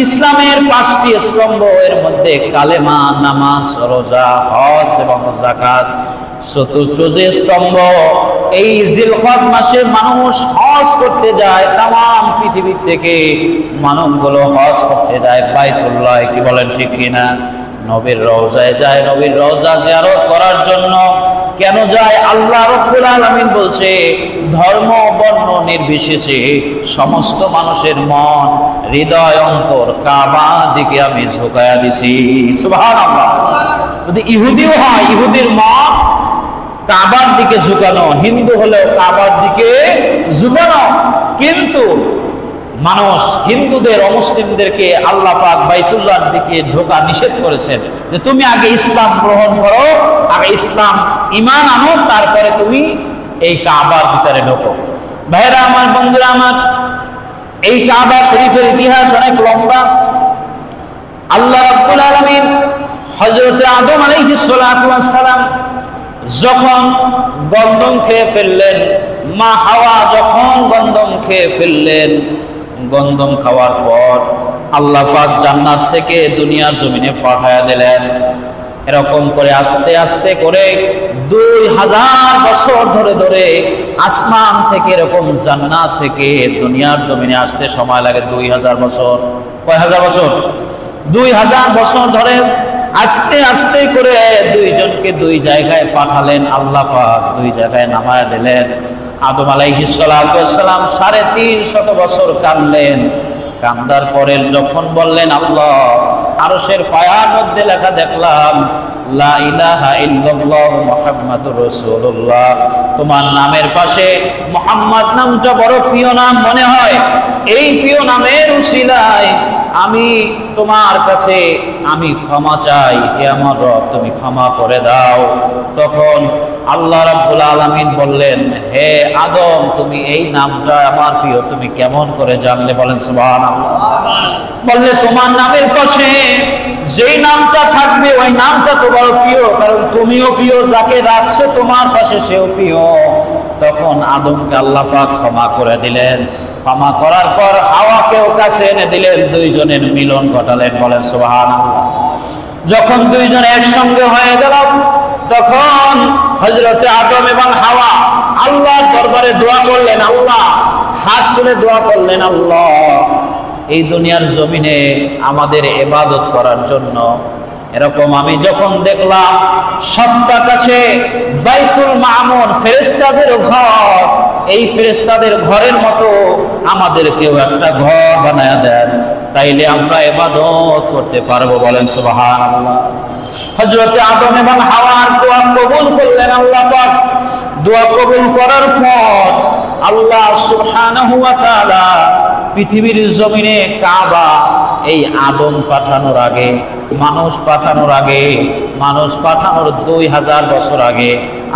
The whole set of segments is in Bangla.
ইসলামের 5টি স্তম্ভ, এর মধ্যে কালেমা, নামাজ, রোজা, হজ এবং যাকাত। চতুর্থ যে স্তম্ভ, এই জিলকদ মাসে মানুষ হজ করতে যায়, তাম পৃথিবী থেকে মানবগুলো হজ করতে যায় বাইতুল্লাহ, কি বলেন ঠিক কিনা? নবীর রওজায় যায়, নবীর রওজা জিয়ারত করার জন্য। কেন যায়? আল্লাহ রাব্বুল আলামিন বলছে, ধর্ম বর্ণ নির্বিশেষে সমস্ত মানুষের মন, হৃদয়, অন্তর কাবার দিকে আমি ঝুঁকায়া দিছি। সুবহানাল্লাহ। যদি ইহুদিও হয়, ইহুদির মন কাবার দিকে ঝুঁকানো, হিন্দু হলেও কাবার দিকে ঝুঁকানো। কিন্তু মানুষ, হিন্দুদের, অমুসলিমদেরকে আল্লাহ পাক বাইতুল্লাহর দিকে ঢোকা নিষেধ করেছেন, যে তুমি আগে ইসলাম গ্রহণ করো, আগে ইসলাম ঈমান আনো, তারপরে তুমি এই কাবার ভিতরে ঢোকো। ভাইরা আমার, বন্ধুরা আমার, এই কাবা শরীফের ইতিহাস অনেক লম্বা। আল্লাহ রাব্বুল আলামিন হযরত আদম আলাইহিস সালাতু ওয়াস সালাম যখন গন্ধম খেয়ে ফেললেন, মা হাওয়া যখন গন্ধম খেয়ে ফেললেন, গন্ধম খাওয়ার পর আল্লাহ পাক জান্নাত থেকে দুনিয়ার জমিনে পাঠায়া দিলেন। এরকম করে আস্তে আস্তে করে 2000 বছর ধরে ধরে আসমান থেকে, এরকম জান্নাত থেকে দুনিয়ার জমিনে আসতে সময় লাগে 2000 বছর। কয় হাজার বছর? 2000 বছর ধরে আস্তে আস্তে করে দুইজনকে দুই জায়গায় পাঠালেন আল্লাহ পাক, দুই জায়গায় নামায়া দিলেন। আদম আলাইহিস সালাতু ওয়াস সালাম 350 বছর কাঁদলেন। কান্দার পরে যখন বললেন আল্লাহ, আরশের পায়ার মধ্যে লেখা দেখলাম লা ইলাহা ইল্লাল্লাহ মুহাম্মাদুর রাসূলুল্লাহ, তোমার নামের পাশে মুহাম্মদ নামটা বড় প্রিয় নাম মনে হয়, এই প্রিয় নামের উসিলায় আমি তোমার কাছে আমি ক্ষমা চাই, হে আমার রব তুমি ক্ষমা করে দাও। তখন আল্লাহ রাব্বুল আলামিন বললেন, হে আদম, তুমি এই নামটা আমার প্রিয় তুমি কেমন করে জানলে? বলেন সুবহানাল্লাহ। বললে তোমার নামের পাশে যেই নামটা থাকবে ওই নামটা তোমার প্রিয়, কারণ তুমিও প্রিয়, যাকে রাখছে তোমার পাশে সেও প্রিয়। তখন আদমকে আল্লাহ পাক ক্ষমা করে দিলেন। ক্ষমা করার পর হাওয়াকেও কাছে এনে দিলেন, দুইজনের মিলন ঘটালেন। বলেন সুবহানাল্লাহ। যখন দুইজন একসঙ্গে হয়ে গেল, তখন হযরতে আদম এবং হাওয়া আল্লাহর দরবারে দোয়া করলেন। আল্লাহ হাত তুলে দোয়া করলেন, আল্লাহ এই দুনিয়ার জমিনে আমাদের ইবাদত করার জন্য এরকম আমি যখন দেখলাম সবটা কাছে বাইতুল মামুর ফেরেশতাদের ঘর, এই ফেরেশতাদের ঘরের মতো আমাদেরকেও একটা ঘর বানায়া দেন, তাইলে আমরা ইবাদত করতে পারবো। বলেন সুবহানাল্লাহ। হযরত আদম এবং হাওয়ার দোয়া কবুল করলেন আল্লাহ পাক। দোয়া কবুল করার পর আল্লাহ সুবহানাহু ওয়া তাআলা পৃথিবীর জমিনে কাবা, এই আদম পাঠানোর আগে, মানুষ পাঠানোর আগে, মানুষ পাঠানোর 2000 বছর আগে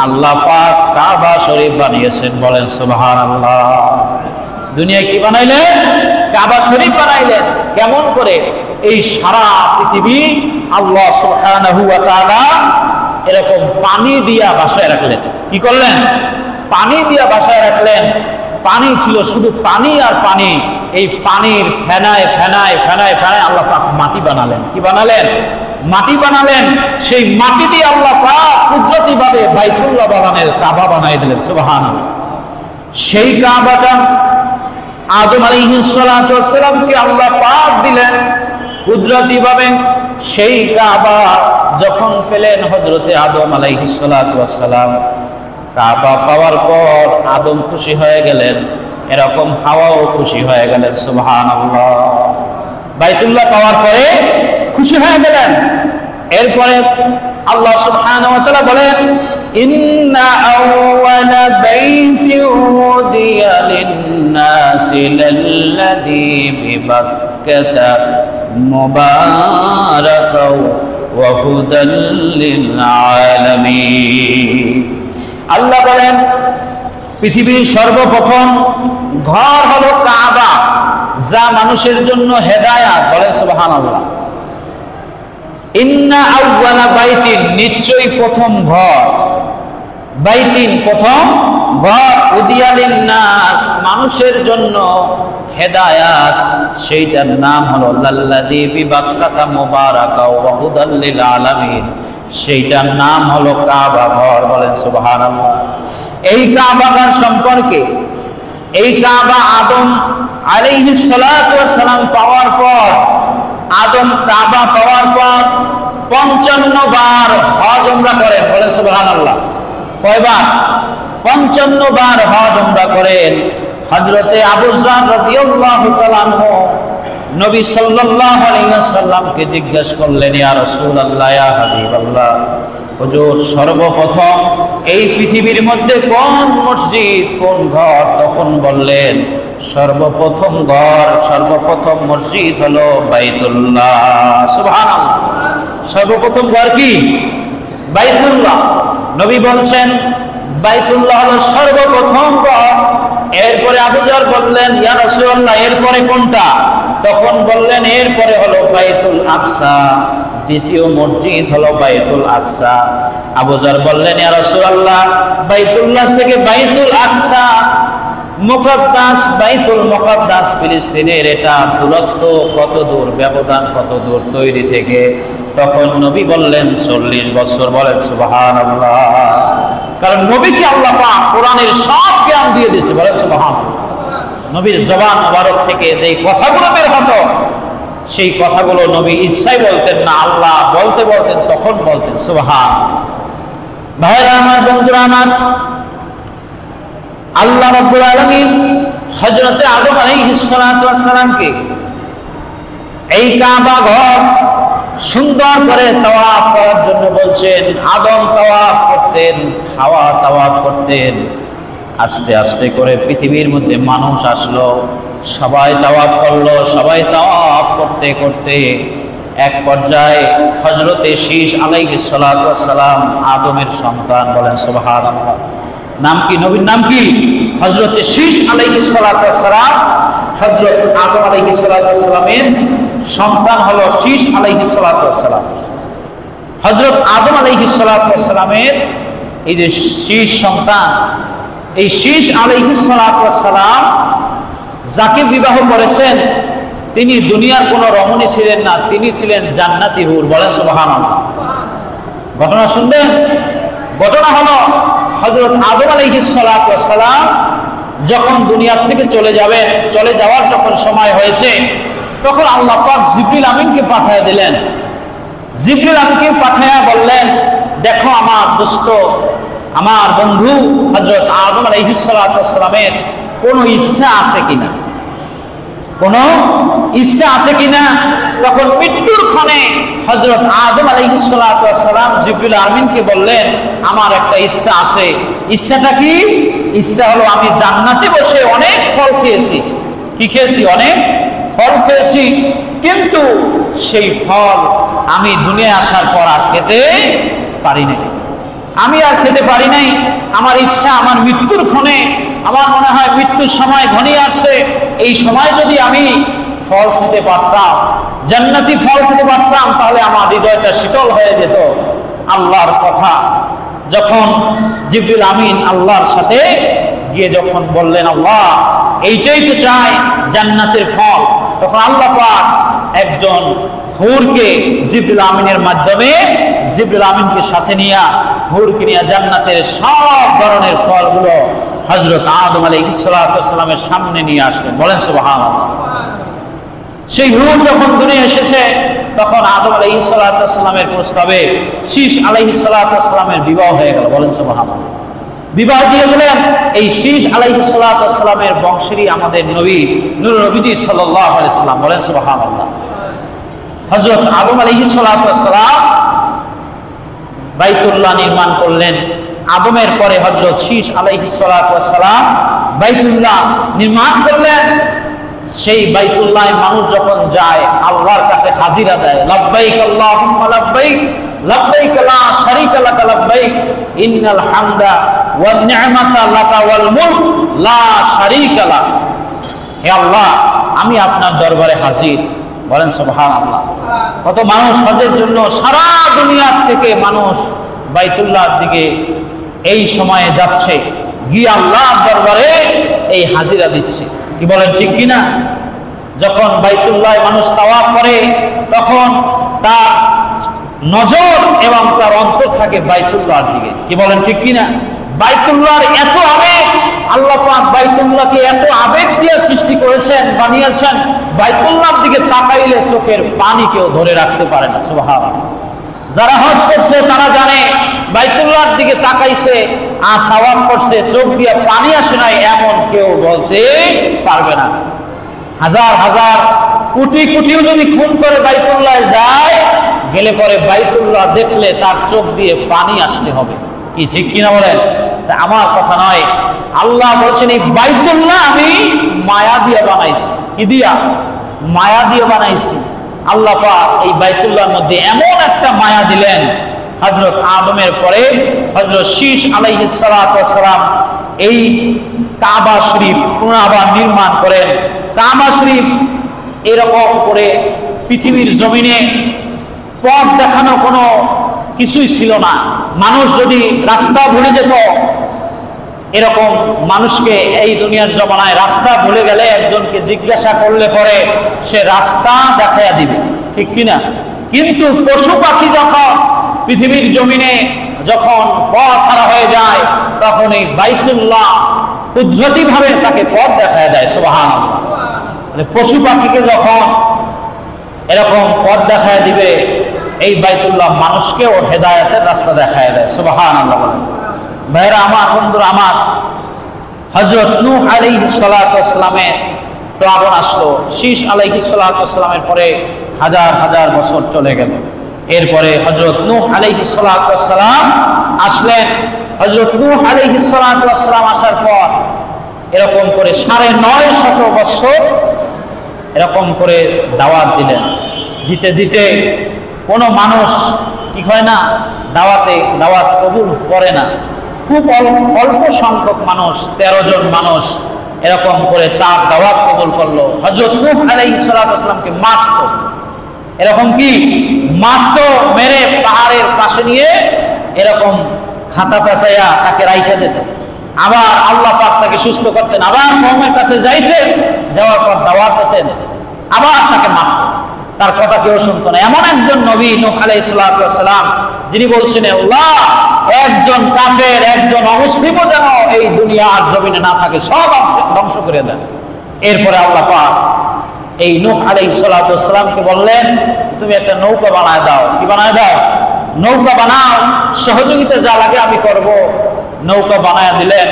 আল্লাহ পাক কাবা শরীফ বানিয়েছেন। বলেন সুবহানাল্লাহ। দুনিয়া কি বানাইলেন? কাবা শরীফ বানাইলেন। কেমন করে? এই সারা পৃথিবী আল্লাহ সুবহানাহু ওয়া তাআলা এরকম পানি দিয়া বাসায় রাখলেন। কি করলেন? পানি দিয়া বাসায় রাখলেন। পানি ছিল শুধু পানি আর পানি। এই পানির ফেনায় ফেনায় ফেনায় ফেনায় আল্লাহ পাক মাটি বানালেন। কি বানালেন? মাটি বানালেন। সেই মাটি দিয়ে আল্লাহ পাক কুদরতি ভাবে বাইতুল্লাহ বানানের কাবা বানাই দিলেন। সুবহানাল্লাহ। সেই কাবাটা আদম আলাইহিস সালাতু ওয়াস সালামকে আল্লাহ পাক দিলেন কুদরতি ভাবে। সেই কাবা যখন পেলেন হযরতে আদম আলাইহিস সালাতু ওয়াস সালাম, কাবা পাওয়ার পর আদম খুশি হয়ে গেলেন, এরকম হাওয়াও খুশি হয়ে গেলেন। সুবহানাল্লাহ। বাইতুল্লাহ পাওয়ার পরে খুশি হয়ে গেলেন। এরপরে আল্লাহ সুবহানাহু ওয়া তাআলা বলেন, ইন্না আউওয়ালা বাইতিন উদিয়া লিন-নাসি লাল্লাযী বিবাক্কাতা মুবারাকাও ওয়া হুদাল লিল-আলামিন। আল্লাহ বলেন, পৃথিবীর সর্বপ্রথম ঘর হলো কাবা, যা মানুষের জন্য হেদায়াত। বলেন সুবহানাল্লাহ। ইন্না আউওয়ালা বাইতিন, নিশ্চয়ই প্রথম ঘর, বাইতিন প্রথম ঘর উদিয়া লিন্নাস, মানুষের জন্য হেদায়াত, সেইটার নাম হলো লাল্লাযী বিবাক্কাতা মুবারাকা ওয়া হুদাল লিল আলামিন, সেইটার নাম হলো কাবা ঘর। বলেন সুবহানাল্লাহ। এই কাবা ঘর সম্পর্কে, এই কাবা আদম আলাইহিস সালাতু ওয়াস সালাম পাওয়ার পর, আদম কাবা পাওয়ার পর 55 বার হজ উমরা করেন। বলেন সুবহানাল্লাহ। কয়বার? 55 বার হজ উমরা করেন। হযরতে আবু যর রাদিয়াল্লাহু তাআলা আনহু নবী সাল্লাল্লাহু আলাইহি ওয়াসাল্লামকে জিজ্ঞেস করলেন, ইয়া রাসূলুল্লাহ, ইয়া হাবিবাল্লাহ, হুজুর সর্বপ্রথম এই পৃথিবীর মধ্যে কোন মসজিদ, কোন ঘর? তখন বললেন, সর্বপ্রথম ঘর, সর্বপ্রথম মসজিদ হলো বাইতুল্লাহ। সুবহানাল্লাহ। সর্বপ্রথম ঘর কি? বাইতুল্লাহ। নবী বলছেন বাইতুল্লাহ হলো সর্বপ্রথম ঘর। এরপরে আবু যর বললেন, ইয়া রাসূলুল্লাহ, এরপরে কোনটা? তখন বললেন, এরপরে হলো বাইতুল আকসা, দ্বিতীয় মসজিদ হলো বাইতুল আকসা। আবু যর বললেন, ইয়া রাসূলুল্লাহ, বাইতুল্লাহ থেকে বাইতুল আকসা মুকদ্দাস, বাইতুল মুকদ্দাস ফিলিস্তিনের, এটা দূরত্ব কত দূর, ব্যবধান কত দূর তৈরি থেকে? তখন নবী বললেন 40 বছর। বলেন সুবহানাল্লাহ। কারণ নবীকে আল্লাহ পাক কোরআনের সব জ্ঞান দিয়ে দিয়েছে। বলেন সুবহানাল্লাহ। নবীর জবান মোবারক থেকে যেই কথাগুলো বের হতো, সেই কথাগুলো নবী ইচ্ছাই বলতেন না, আল্লাহ বলতে বলতেন তখন বলতেন। সুবহানাল্লাহ। ভাইরা আমার, বন্ধুরা আমার, আল্লাহ রাব্বুল আলামিন হযরতে আদম আলাইহিস সালাতু ওয়াস সালামকে এই কাবা ঘর সুন্দর করে তাওয়াফ করার জন্য বলছেন। আদম তাওয়াফ করতেন, হাওয়া তাওয়াফ করতেন। আস্তে আস্তে করে পৃথিবীর মধ্যে মানুষ আসলো, সবাই তাওয়াফ করলো। সবাই তাওয়াফ করতে করতে এক পর্যায়ে হযরতে শীশ আলাইহিস সালাতু ওয়াস সালাম আদমের সন্তান। বলেন সুবহানাল্লাহ। নাম কি? নবীর নাম কি? হযরতে শীশ আলাইহিস সালাতু ওয়াস সালাম। হযরত আদম আলাইহিস সালাতু ওয়াস সালামের সন্তান হলো শীশ আলাইহিস সালাতু ওয়াস সালাম। হযরত আদম আলাইহিস সালাতু ওয়াস সালামের এই যে শীশ সন্তান, এই শীশ আলাইহিস সালাতু ওয়াস সালাম যাকে বিবাহ করেছেন, তিনি দুনিয়ার কোন রমণী ছিলেন না, তিনি ছিলেন জান্নাতি হুর। বলেন সুবহানাল্লাহ। ঘটনা শুনবেন। ঘটনা হলো হযরত আদম আলাইহিস সালাতু ওয়াস সালাম যখন দুনিয়া থেকে চলে যাবেন, চলে যাওয়ার যখন সময় হয়েছে, তখন আল্লাহ পাক জিবরিল আমিনকে পাঠিয়ে দিলেন। জিবরিল আমিনকে পাঠিয়ে বললেন, দেখো আমার দোস্ত, আমার বন্ধু হযরত আদম আলাইহিস সালাতু ওয়াস সালামের কোনো ইচ্ছা আছে কিনা, কোনো ইচ্ছা আছে কিনা? তখন মৃত্যুর ক্ষণে হযরত আদম আলাইহিস সালাতু ওয়াস সালাম জিবরিল আমিনকে বললেন, আমার একটা ইচ্ছা আছে। ইচ্ছাটা কি? ইচ্ছা হলো আমি জান্নাতে বসে অনেক ফল খেয়েছি। কি খেয়েছি? অনেক ফল খেয়েছি, কিন্তু সেই ফল আমি দুনিয়ায় আসার পর আর খেতে পারি নাই। আমি আর খেতে পারি নাই। আমার ইচ্ছা, আমার মৃত্যুর ক্ষণে, আমার মনে হয় মৃত্যুর সময় ঘনিয়ে আসছে, এই সময় যদি আমি ফল খেতে পারতাম, জান্নাতি ফল খেতে পারতাম, তাহলে আমার হৃদয়টা শীতল হয়ে যেত। আল্লাহর কথা যখন জিবরিল আমিন আল্লাহর সাথে গিয়ে যখন বললেন, আল্লাহ এইটাই তো চাই, জান্নাতের ফল, তখন আল্লাহ পাক একজন হুরকে জিবরিল আমিনের মাধ্যমে, জিবরিল আমিনকে সাথে নিয়ে হুরকে নিয়ে জান্নাতের সব ধরনের ফলগুলো হযরত আদম আলাইহিস সালাতু ওয়াস সালামের সামনে নিয়ে আসলেন। বলেন সুবহানাল্লাহ। সেই হুর যখন দুনিয়া এসেছে, তখন আদম আলাইহিস সালাতু ওয়াস সালামের প্রস্তাবে শীশ আলাইহিস সালাতু ওয়াস সালামের বিবাহ হয়ে গেল। বলেন সুবহানাল্লাহ। বিবাহ দিয়ে দিলেন এই শীশ আলাইহিস সালাতু ওয়াস সালামের বংশেরই আমাদের নবী নূর নবীজি সাল্লাল্লাহু আলাইহি সাল্লাম। বলেন সুবহানাল্লাহ। হযরত আদম আলাইহিস সালাতু ওয়াস সালাম বাইতুল্লাহ নির্মাণ করলেন। আদমের পরে হযরত শীশ আলাইহিস সালাতু ওয়াস সালাম বাইতুল্লাহ নির্মাণ করলেন। সেই বাইতুল্লাহ মানুষ যখন যায়, আল্লাহর কাছে হাজিরা দেয়, লাব্বাইক আল্লাহুম্মা লাব্বাইক, লাব্বাইক লা শারীকা লাকা লাব্বাইক, ইন্নাল হামদা ওয়ান নি'মাতা লাকা ওয়াল মুলক লা শারীকা লাক। হে আল্লাহ, আমি আপনার দরবারে হাজির। বলেন সুবহানাল্লাহ। কত মানুষ হজের জন্য সারা দুনিয়া থেকে মানুষ বাইতুল্লাহর দিকে এই সময়ে যাচ্ছে। গিয়ে আল্লাহর দরবারে এই হাজিরা দিচ্ছে। কি বলেন ঠিক কিনা? যখন বাইতুল্লাহ মানুষ তাওয়াফ করে তখন তার নজর এবং তার অন্তর থাকে বাইতুল্লাহর দিকে। কি বলেন ঠিক কিনা? বাইতুল্লাহর এত আবেগ, আল্লাহ পাক বাইতুল্লাহকে এত আবেগ দিয়ে সৃষ্টি করেছেন, বানিয়েছেন, বাইতুল্লাহর দিকে তাকাইলে চোখের পানি কেউ ধরে রাখতে পারে না। সুবহানাল্লাহ। যারা হজ করছে তারা জানে বাইতুল্লাহর দিকে তাকাইছে আর তাওয়াফ করছে, চোখ দিয়ে পানি আসে নাই এমন কেউ বলতে পারবে না। হাজার হাজার কোটি কোটিও যদি খুন করে বাইতুল্লাহ যায়, গেলে পরে বাইতুল্লাহ দেখলে তার চোখ দিয়ে পানি আসতে হবে। কি ঠিক কিনা বলেন? আমার কথা নয়, আল্লাহ বলছেন এই বাইতুল্লাহ আমি মায়া দিয়ে বানাইছি। কি দিয়া? মায়া দিয়ে বানাইছি। আল্লাহ পাক এই বাইতুল্লাহর মধ্যে এমন একটা মায়া দিলেন, হযরত আদমের পরে হযরত শীশ আলাইহিস সালাতু ওয়াস সালাম এই কাবা শরীফ পুনরাবার নির্মাণ করেন। কাবা শরীফ এরকম করে পৃথিবীর জমিনে পথ দেখানো কোনো কিছুই ছিল না। মানুষ যদি রাস্তা ভুলে যেত, এরকম মানুষকে এই দুনিয়ার জমানায় রাস্তা ভুলে গেলে একজনকে জিজ্ঞাসা করলে পরে সে রাস্তা দেখাইয়া দিবে, ঠিক কিনা? কিন্তু পশু পাখি যখন পৃথিবীর জমিনে যখন পথ হারা হয়ে যায়, তখন এই বাইতুল্লাহ কুদরতি ভাবে তাকে পথ দেখায় দেয়। সুবহানাল্লাহ। পশু পাখিকে যখন এরকম পথ দেখায় দিবে, এই বাইতুল্লাহ মানুষকেও হেদায়েতের রাস্তা দেখায় দেয়। সুবহানাল্লাহ। ভাইরা আমার, বন্ধুরা আমার, হযরত নূহ আলাইহিস সালাতু ওয়াস সালামের প্লাবন আসলো। শীশ আলাইহিস সালাতু ওয়াস সালামের পরে হাজার হাজার বছর চলে গেল। এরপরে হযরত নূহ আলাইহিস সালাতু ওয়াস সালাম আসলেন। হযরত নূহ আলাইহিস সালাতু ওয়াস সালাম আসার পর এরকম করে ৯৫০ বছর এরকম করে দাওয়াত দিলেন। দিতে দিতে কোনো মানুষ কি হয় না, দাওয়াত কবুল করে না। খুব অল্প সংখ্যক মানুষ, ১৩ জন মানুষ এরকম করে তার দাওয়াত কবুল করলো। হযরত নূহ আলাইহিস সালাতু ওয়াস সালামকে মারতো, এরকম কি মারতো, মেরে পাহাড়ের পাশে নিয়ে এরকম খাতা পেঁচাইয়া তাকে রাইখা দিত। আবার আল্লাহ পাক তাকে সুস্থ করতেন, আবার কওমের কাছে যাইতেন, যাওয়ার পর দাওয়াত দিতেন, আবার তাকে মারত। তার কথা কেউ শুনতো না। এমন একজন নবী নূহ আলাইহিস সালাতু ওয়াস সালাম, যিনি বলছেন আল্লাহ একজন কাফের, একজন অমুসলিমও যেন এই দুনিয়ার জমিনে না থাকে, সব ধ্বংস করে দেন। এরপরে আল্লাহ পাক এই নূহ আলাইহিস সালাতু ওয়াস সালামকে বললেন, তুমি একটা নৌকা বানায় দাও। কি বানায় দাও? নৌকা বানাও, সহযোগিতা যা লাগে আমি করব। নৌকা বানায় দিলেন।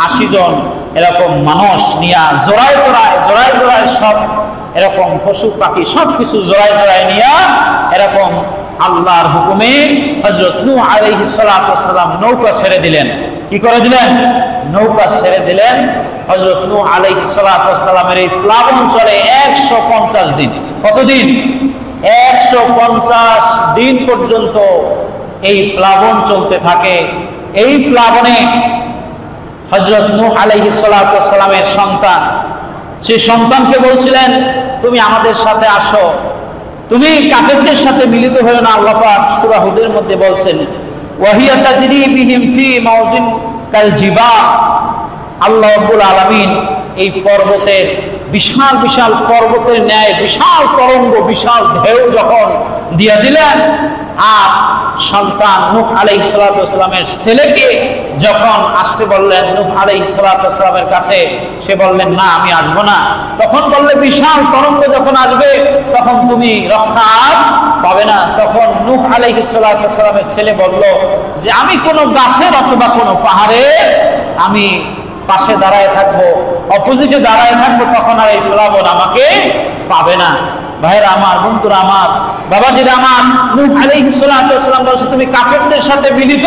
৮০ জন এরকম মানুষ নিয়ে জোড়ায় জোড়ায় সব এরকম পশু পাখি সবকিছু জোড়ায় নিয়ে এরকম আল্লাহর হুকুমে হযরত নূহ আলাইহিস সালাতু ওয়াস সালাম নৌকা ছেড়ে দিলেন। কি করে দিলেন? নৌকা ছেড়ে দিলেন। হযরত নূহ আলাইহিস সালাতু ওয়াস সালামের এই প্লাবন চলে ১৫০ দিন। কতদিন? ১৫০ দিন পর্যন্ত এই প্লাবন চলতে থাকে। এই প্লাবনে হযরত নূহ আলাইহিস সালাতু ওয়াস সালামের সন্তান, সেই সন্তানকে বলছিলেন তুমি আমাদের সাথে আসো, তুমি কাফেরদের সাথে মিলিত হও না। আল্লাহ পাক সূরা হুদের মধ্যে বলছেন ওয়াহিয়া তাজরি বিহিম ফি মাউজিন কাল জিবাল। আল্লাহ রাব্বুল আলামিন এই পর্বতের বিশাল বিশাল পর্বতের ন্যায় বিশাল তরঙ্গ, বিশাল ঢেউ যখন দিয়ে দিলেন, আর সন্তান নূহ আলাইহিস সালাতু ওয়াস সালামের ছেলেকে যখন আসতে বললেন নূহ আলাইহিস সালাতু ওয়াস সালামের কাছে, সে বললেন না আমি আসবো না। তখন বললে বিশাল তরঙ্গ যখন আসবে তখন তুমি রক্ষা আর পাবে না। তখন নূহ আলাইহিস সালাতু ওয়াস সালামের ছেলে বলল যে আমি কোনো গাছের অথবা কোনো পাহাড়ে আমি পাশে দাঁড়ায় থাকবো, অপোজিটে দাঁড়ায় থাকবো, তখন আর এই প্লাবন আমাকে পাবে না। ভাইরা আমার, বন্ধুরা আমার, বাবাজিরা আমার, নূহ আলাইহিস সালাতু ওয়াস সালাম বলছে তুমি কাফেরদের সাথে মিলিত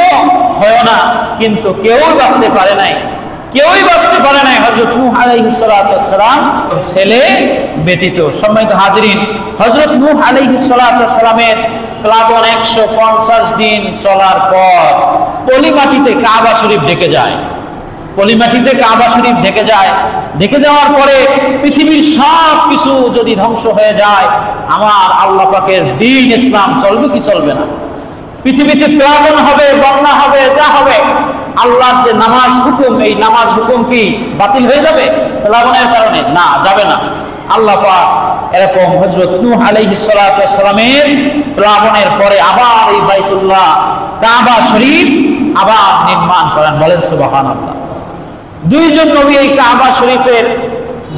হয় না, কিন্তু কেউই বাঁচতে পারে নাই, কেউই বাঁচতে পারে নাই হযরত নূহ আলাইহিস সালাতু ওয়াস সালাম ছেলে ব্যতীত। সম্মানিত হাজিরিন, হযরত নূহ আলাইহিস সালাতু ওয়াস সালামের প্লাবন ১৫০ দিন চলার পর পলিমাটিতে কাবা শরীফ ঢেকে যায়। পলিমাটিতে কাবা শরীফ ঢেকে যায়। ঢেকে যাওয়ার পরে পৃথিবীর সব কিছু যদি ধ্বংস হয়ে যায়, আমার আল্লাহ পাকের দ্বীন ইসলাম চলবে কি চলবে না? পৃথিবীতে প্লাবন হবে, বন্যা হবে, যা হবে, আল্লাহর যে নামাজ হুকুম, এই নামাজ হুকুম কি বাতিল হয়ে যাবে প্লাবনের কারণে? না, যাবে না। আল্লাহ পাক এরকম হযরত নূহ আলাইহিস সালাতু ওয়াস সালামের প্লাবনের পরে আবার এই বাইতুল্লাহ কাবা শরীফ আবার নির্মাণ করেন। বলেন সুবহানাল্লাহ। দুইজন নবী এই কাবা শরীফের,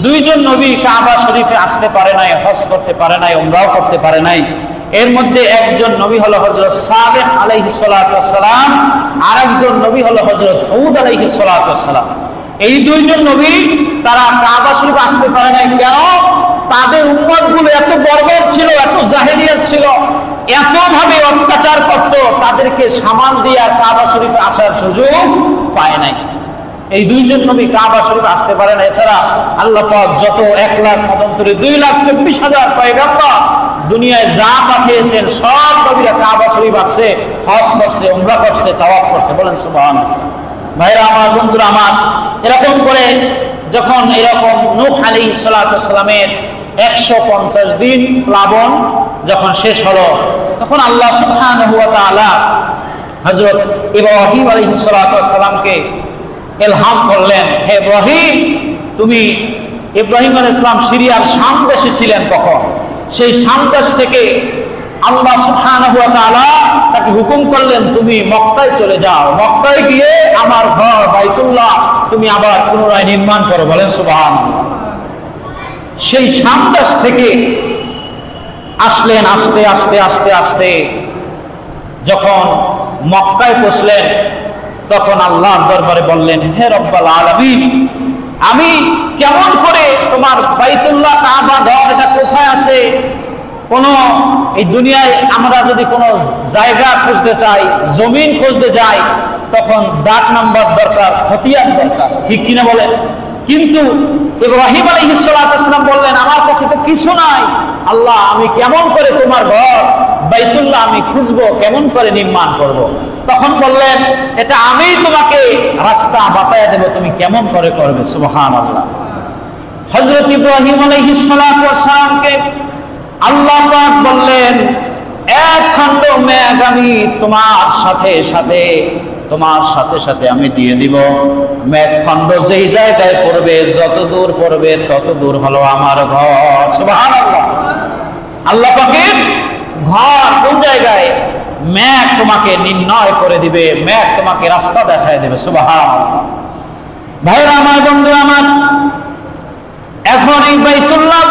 দুইজন নবী কাবা শরীফে আসতে পারে নাই, হজ করতে পারে নাই, উমরাও করতে পারে নাই। এর মধ্যে একজন নবী হলো হযরত সালেহ আলাইহিস সালাতু ওয়াস সালাম, আরেকজন নবী হলো হযরত হুদ আলাইহিস সালাতু ওয়াস সালাম। এই দুইজন নবী তারা কাবা শরীফ আসতে পারে নাই। কেন? তাদের উম্মতগুলো এত বর্বর ছিল, এত জাহেলিয়াত ছিল, এত ভাবে অত্যাচার করত, তাদেরকে সামাল দিয়ে কাবা শরীফে আসার সুযোগ পায় নাই। এই দুইজন নবী কাবা শরীফে আসতে পারে না। এছাড়া আল্লাহ পাক যত 1,24,000 পয়গম্বর দুনিয়ায় যা পাঠিয়েছেন সব নবীরা কাবা শরীফ আসছে, হজ করছে, উমরা করছে, তাওয়াফ করছে। বলেন সুবহানাল্লাহ। ভাইরা আমার, বন্ধুরা আমার, এরকম করে যখন এরকম নূহ আলাইহিস সালাতু ওয়াস সালামের 150 দিন প্লাবন যখন শেষ হলো, তখন আল্লাহ সুবহানাহু ওয়া তাআলা হযরত ইব্রাহিম আলাইহিস সালাতু ওয়াস সালামকে ইলহাম করলেন, হে ইব্রাহিম, তুমি, ইব্রাহিম আলাইহিস সালাম সিরিয়ার শাম দেশে ছিলেন তখন, সেই শাম দেশ থেকে আল্লাহ সুবহানাহু ওয়া তাআলা তাকে হুকুম করলেন, তুমি মক্কায় চলে যাও, মক্কায় গিয়ে আমার ঘর বাইতুল্লাহ তুমি আবার পুনরায় নির্মাণ করো। বলেন সুবহানাল্লাহ। সেই শাম দেশ থেকে আসলেন, আস্তে আস্তে আস্তে আস্তে যখন মক্কায় পৌঁছলেন, তখন আল্লাহর দরবারে বললেন, হে রব্বুল আলামিন, আমি কেমন করে তোমার বাইতুল্লাহ কাবা ঘর এটা কোথায় আছে? কোন এই দুনিয়ায় আমরা যদি কোনো জায়গা খুঁজতে চাই, জমিন খুঁজতে যাই, তখন দাগ নাম্বার দরকার, খতিয়ান দরকার, ঠিক কিনা বলেন? কিন্তু ইব্রাহিম আলাইহিস সালাতু ওয়াস সালাম বললেন, আমার কাছে তো কিছু নাই, আল্লাহ আমি কেমন করে তোমার ঘর বাইতুল্লাহ আমি খুঁজবো, কেমন করে নির্মাণ করব? তখন বললেন, এটা আমি তোমাকে রাস্তা বাতায় দেব, তুমি কেমন করে করবে। সুবহানাল্লাহ। হযরত ইব্রাহিম আলাইহিস সালাতু ওয়াস সালামকে আল্লাহ পাক বললেন, এক খণ্ড মেঘ আমি তোমার সাথে সাথে আমি দিয়ে দিব, মেঘ খণ্ড যেই জায়গায় পড়বে, যত দূর পড়বে তত দূর হলো আমার ঘর। সুবহানাল্লাহ। আল্লাহ পাকের ঘর কোন জায়গায়? মেঘ তোমাকে নির্ণয় করে দিবে, মেঘ তোমাকে রাস্তা দেখায় দেবে। সুবহানাল্লাহ। ভাইরা আমার, বন্ধু আমার, এখন এই বাইতুল্লাহ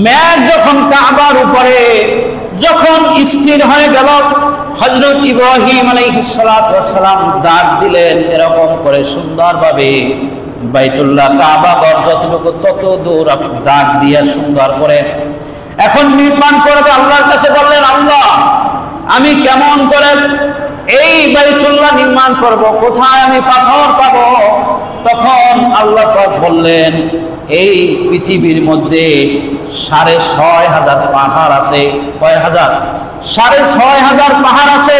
মেঘ যখন কাবার উপরে যখন স্থির হয়ে গেল, হযরত ইব্রাহিম আলাইহিস সালাতু ওয়াস সালাম ডাক দিলেন, এরকম করে সুন্দরভাবে বাইতুল্লাহ কাবা ঘর যতটুকু তত দূর ডাক দিয়ে সুন্দর করে এখন নির্মাণ করবে। আল্লাহর কাছে বললেন, আল্লাহ আমি কেমন করে এই বাইতুল্লাহ নির্মাণ করব, কোথায় আমি পাথর পাবো? তখন আল্লাহ পাক বললেন, এই পৃথিবীর মধ্যে 6,500 পাহাড় আছে। কয় হাজার? 6,500 পাহাড় আছে।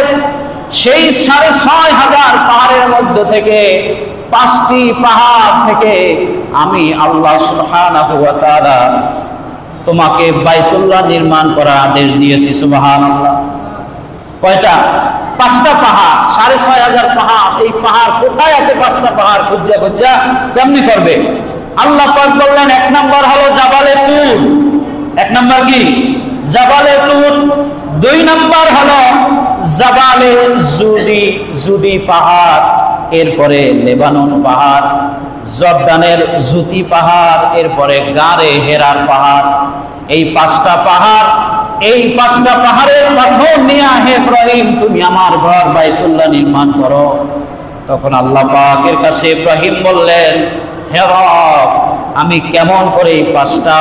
সেই 6,500 পাহাড়ের মধ্য থেকে 5টি পাহাড় থেকে আমি আল্লাহ সুবহানাহু ওয়া তাআলা তোমাকে বাইতুল্লাহ নির্মাণ করার আদেশ দিয়েছি। সুবহানাল্লাহ। কয়টা? 5টা পাহাড়, 6,500 পাহাড়। এই পাহাড় কোথায় আছে? 5টা পাহাড় খুঁজা কেমনি করবে? আল্লাহ পাক বললেন, 1 নম্বর হলো জাবালে তুর। 1 নম্বর কি? জাবালে তুর। 2 নম্বর হলো জাবালে জুদি পাহাড়, এরপরে লেবানন পাহাড়, জর্দানের জুতি পাহাড়, এরপরে গারে হেরার পাহাড়। এই 5টা পাহাড়, এই 5টা পাহাড়ের পাথর নিয়ে হে ইব্রাহিম তুমি আমার ঘর বাইতুল্লাহ নির্মাণ করো। তখন আল্লাহ পাকের কাছে ইব্রাহিম বললেন, হে রব, আমি কেমন করে এই 5টা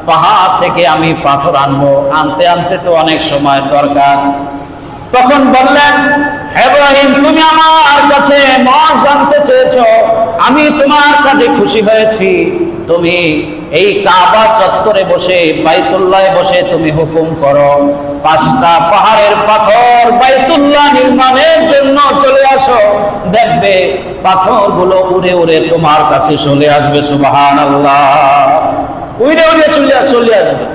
পাহাড় থেকে আমি পাথর আনবো? আনতে তো অনেক সময় দরকার। তখন বললেন, হে ইব্রাহিম, তুমি আমার কাছে মত জানতে চেয়েছো, আমি তোমার কাছে খুশি হয়েছি। তুমি এই কাবা চত্বরে বসে, বাইতুল্লাহে বসে তুমি হুকুম করো, 5টা পাহাড়ের পাথর বাইতুল্লাহ নির্মাণের জন্য চলে আসো, দেখবে পাথরগুলো উড়ে উড়ে তোমার কাছে চলে আসবে। সুবহানাল্লাহ। উড়ে উড়ে চলে আসবে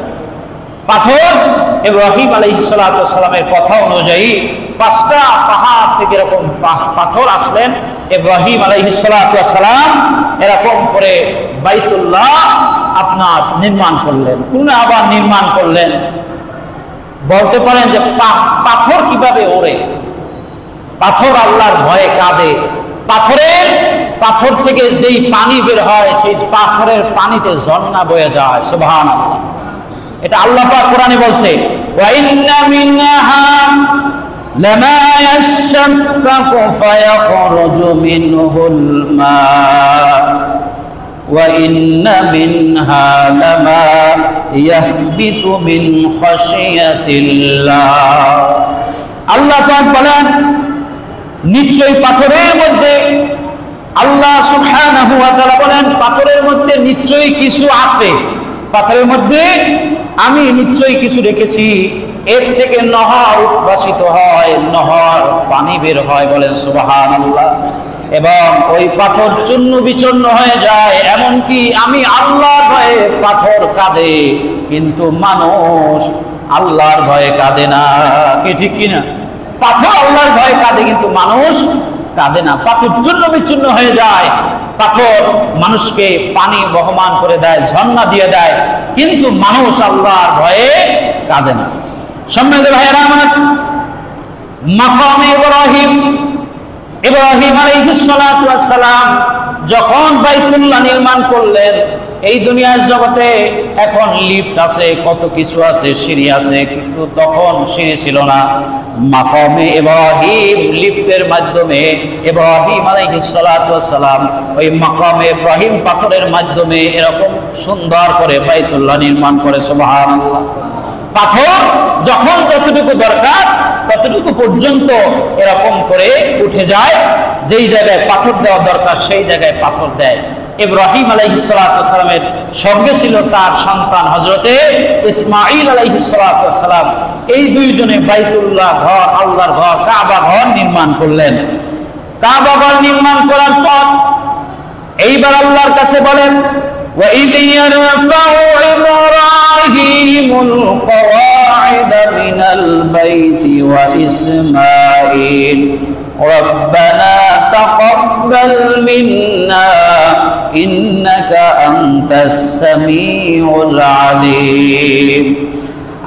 পাথর। ইব্রাহিম আলাইহিস সালাতু ওয়াস সালামের কথা অনুযায়ী 5টা পাহাড় থেকে এরকম পাথর আসলেন, ইব্রাহিম আলাইহিস সালাতু ওয়াস সালাম এরকম করে বাইতুল্লাহ আপনার নির্মাণ করলেন, পুনঃ আবার নির্মাণ করলেন। বলতে পারেন যে পাথর কিভাবে ওড়ে? পাথর আল্লাহর ভয়ে কাঁদে। পাথর থেকে যেই পানি বের হয় সেই পাথরের পানিতে ঝর্ণা বয়ে যায়। সুবহানাল্লাহ। এটা আল্লাহ পাক কোরআনে বলছে, ওয়া ইন্না মিনহা লামা ইয়াশাক্কাকু ফায়াখরুজু মিনহুল মা ওয়া ইন্না মিনহা লামা ইয়াহবিতু মিন খাশিয়াতিল্লাহ। আল্লাহ পাক বলেন, নিশ্চয়ই পাথরের মধ্যে, আল্লাহ সুবহানাহু ওয়া তাআলা বলেন, পাথরের মধ্যে নিশ্চয়ই কিছু আছে। পাথরের মধ্যে আমি নিশ্চয়ই কিছু রেখেছি, এর থেকে নহর উদ্ভাসিত হয়, নহর পানি বের হয়। বলেন সুবহানাল্লাহ। এবং ওই পাথর চূর্ণ বিচূর্ণ হয়ে যায়। এমনকি আমি আল্লাহর ভয়ে পাথর কাঁদে, কিন্তু মানুষ আল্লাহর ভয়ে কাঁদে না। কি ঠিক কিনা? পাথর আল্লাহর ভয়ে কাঁদে, কিন্তু মানুষ কাঁদে না। পাথর চূর্ণ বিচূর্ণ হয়ে যায়, পাথর মানুষকে পানি বহমান করে দেয়, ঝর্ণা দিয়ে দেয়, কিন্তু মানুষ আল্লাহর ভয়ে কাঁদে না। সম্মানিত ভাইয়েরা আমার, মাকামে ইব্রাহিম আলাইহিস সালাতু ওয়াস সালাম যখন বাইতুল্লাহ নির্মাণ করলেন, এই দুনিয়ার জগতে এখন লিফট আছে, কত কিছু আছে, সিঁড়ি আছে, কিন্তু তখন সিঁড়ি ছিল না। মাকামে ইব্রাহিম লিফটের মাধ্যমে ইব্রাহিম আলাইহিস সালাতু ওয়াস সালাম ওই মাকামে ইব্রাহিম পাথরের মাধ্যমে এরকম সুন্দর করে বাইতুল্লাহ নির্মাণ করে। সুবহানাল্লাহ। পাথর যখন যতটুকু দরকার ততটুকু পর্যন্ত এরকম করে উঠে যায়, যেই জায়গায় পাথর দেওয়া দরকার সেই জায়গায় পাথর দেয়। ইব্রাহিম আলাইহিস সালাতু ওয়াস সালামের সঙ্গে ছিল তার সন্তান হযরতে ইসমাঈল আলাইহিস সালাতু ওয়াস সালাম। এই দুইজনে বাইতুল্লাহ ঘর, আল্লাহর ঘর, কাবা ঘর নির্মাণ করলেন। কাবা ঘর নির্মাণ করার পর এইবার আল্লাহর কাছে বলেন, وَإِذْ يَرْفَعُ إِبْرَاهِيمُ الْقَوَاعِدَ مِنَ الْبَيْتِ وَإِسْمَاعِيلُ رَبَّنَا تَقَبَّلْ مِنَّا إِنَّكَ أَنْتَ السَّمِيعُ الْعَلِيمُ।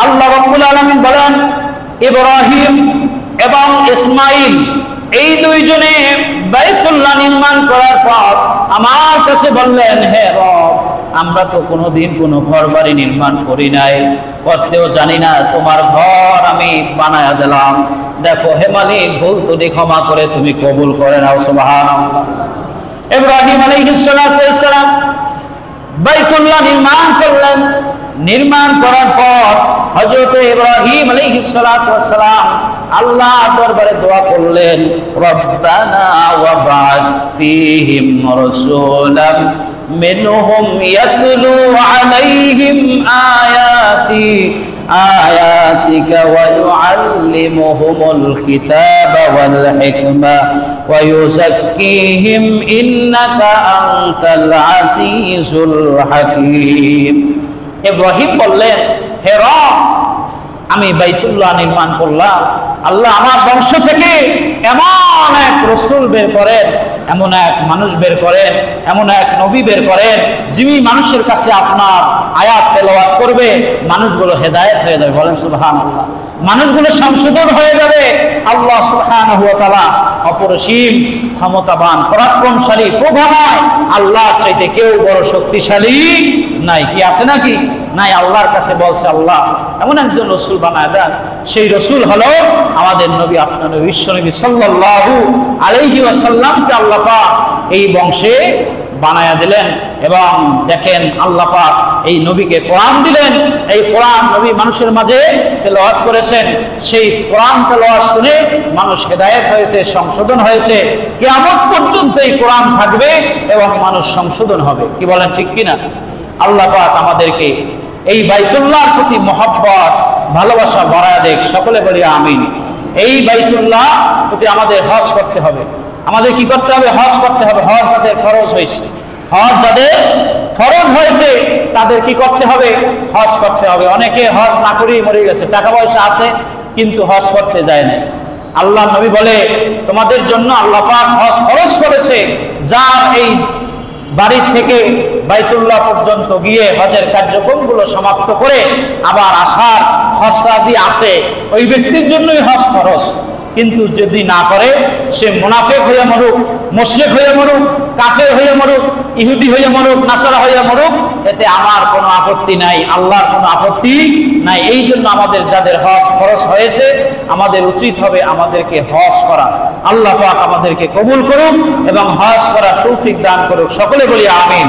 আল্লাহ রাব্বুল আলামিন বলেন, ইব্রাহিম এবং ইসমাঈল এই দুইজনে বাইতুল্লাহ নির্মাণ করার পর আমার কাছে বললেন, হে রব, আমরা তো কোনোদিন কোনো ঘর বাড়ি নির্মাণ করি নাই, করতেও জানি না, তোমার ঘর আমি বানায়া দিলাম। দেখো হে মালিক, ভুল ত্রুটি ক্ষমা করে তুমি কবুল করে নাও। সুবহানাল্লাহ। ইব্রাহিম আলাইহিস সালাতু ওয়াস সালাম বাইতুল্লাহ নির্মাণ করলেন। নির্মাণ করার পর হযরত ইব্রাহিম আলাইহিস সালাতু ওয়াস সালাম আল্লাহর দরবারে দোয়া করলেন, রব্বানা ওয়াবআথ ফীহিম রাসূলাম মিনহুম ইয়াতলু আলাইহিম আয়াতিকা ওয়া ইউআল্লিমুহুমুল কিতাবা ওয়াল হিকমা ওয়া ইউযাক্কিহিম ইন্নাকা আনতাল আজিজুল হাকীম। ইব্রাহিম বললেন, হে রব, আমি বাইতুল্লাহ নির্মাণ করলাম, আল্লাহ আমার বংশ থেকে এমন এক রাসূল বের করেন, এমন এক মানুষ বের করেন, এমন এক নবী বের করেন, যিনি মানুষের কাছে আপনার আয়াত তেলাওয়াত করবে, মানুষগুলো হেদায়েত হয়ে যাবে। বলেন সুবহানাল্লাহ। মানুষগুলো সংশোধন হয়ে যাবে। আল্লাহ সুবহানাহু ওয়া তাআলা অপরিসীম ক্ষমতাবান, পরাক্রমশালী, প্রভাময়। আল্লাহর চাইতে কেউ বড় শক্তিশালী নাই। কি আছে নাকি? নাই। আল্লাহর কাছে বলছে, আল্লাহ এমন একজন রাসূল বানায় দেন। সেই রাসূল হলো আমাদের নবী, আপনার নবী বিশ্বনবী সাল্লাল্লাহু আলাইহি ওয়াসাল্লামকে আল্লাহ পাক এই বংশে বানায়া দিলেন। এবং দেখেন, আল্লাহ পাক এই নবীকে কোরআন দিলেন। এই কোরআন নবী মানুষের মাঝে তেলাওয়াত করেছেন। সেই কোরআন তেলাওয়াত শুনে মানুষ হেদায়েত হয়েছে, সংশোধন হয়েছে। কিয়ামত পর্যন্ত এই কোরআন থাকবে এবং মানুষ সংশোধন হবে। কি বলেন, ঠিক কিনা? আল্লাহ পাক আমাদেরকে এই বাইতুল্লাহর প্রতি মহব্বত, ভালোবাসা বাড়ায় দেখ। সকলে বলি আমিন। এই বাইতুল্লাহ প্রতি আমাদের হজ করতে হবে। আমাদের কি করতে হবে? হজ করতে হবে। হজ যাদের ফরজ হয়েছে, হজ যাদের ফরজ হয়েছে তাদের কি করতে হবে? হজ করতে হবে। অনেকে হজ না করেই মরে গেছে, টাকা পয়সা আছে কিন্তু হজ করতে যায় না। আল্লাহ নবী বলে, তোমাদের জন্য আল্লাহ পাক হজ ফরজ করেছে যার এই বাড়ি থেকে বাইতুল্লাহ পর্যন্ত গিয়ে হজের কার্যক্রমগুলো সমাপ্ত করে আবার আসার খরচা দিয়ে আসে, ওই ব্যক্তির জন্যই হজ ফরজ। কিন্তু যদি না করে, সে মুনাফিক হয়ে মরুক, মুশরিক হয়ে মরুক, কাফের হয়ে মরুক, ইহুদি হয়ে মরুক, নাসারা হয়ে মরুক, এতে আমার কোনো আপত্তি নাই, আল্লাহর কোনো আপত্তি নাই। এই জন্য আমাদের যাদের হজ ফরজ হয়েছে, আমাদের উচিত হবে আমাদেরকে হজ করা। আল্লাহ পাক আমাদেরকে কবুল করুক এবং হজ করার তৌফিক দান করুক। সকলে বলি আমিন।